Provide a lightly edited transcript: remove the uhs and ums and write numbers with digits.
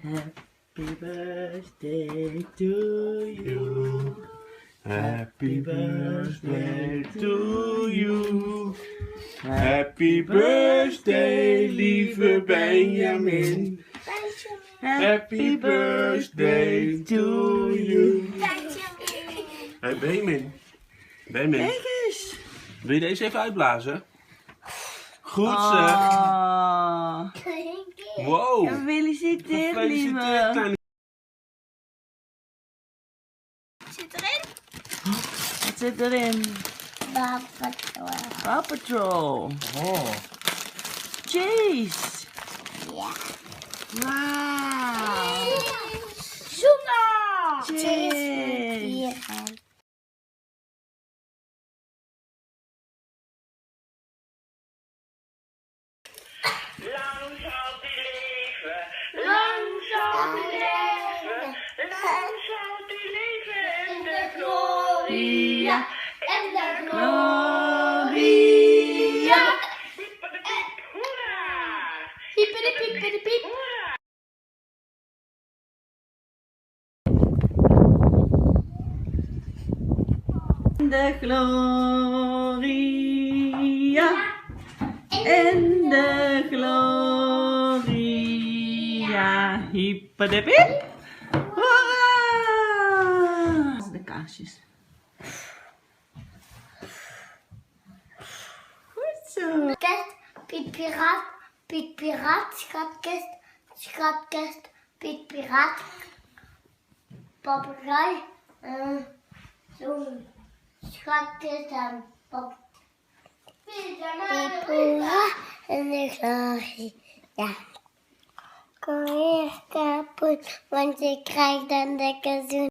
Happy birthday to you. Happy birthday to you. Happy birthday, lieve Benjamin. Happy birthday to you. Hey Benjamin. Benjamin. Kijk eens. Wil je deze even uitblazen? Goed zeg. Oh. Wow. Gefeliciteerd, Gefeliciteerd, lieve. kleine. Zit erin? Wat zit erin? Paw Patrol. Oh. Chase. Ja. Wauw. Zuma! Chase. Lang zal die leven, lang zal die leven, lang zal die leven in de gloria, in de Gloria. Hippiedepiep, hoera! Hippiedepiep. Hoera! In de Gloria. In de Gloria. Hippiedepiep. Hoera! De kaarsjes. Goed zo. Kist, Piet Piraat, Piet Piraat, schatkist, schatkist, Piet Piraat, papegaai, zo'n schatkist en pap. Piet Piraat en de glorie, ja. Kom hier kapot, want je krijgt een dikke zoen.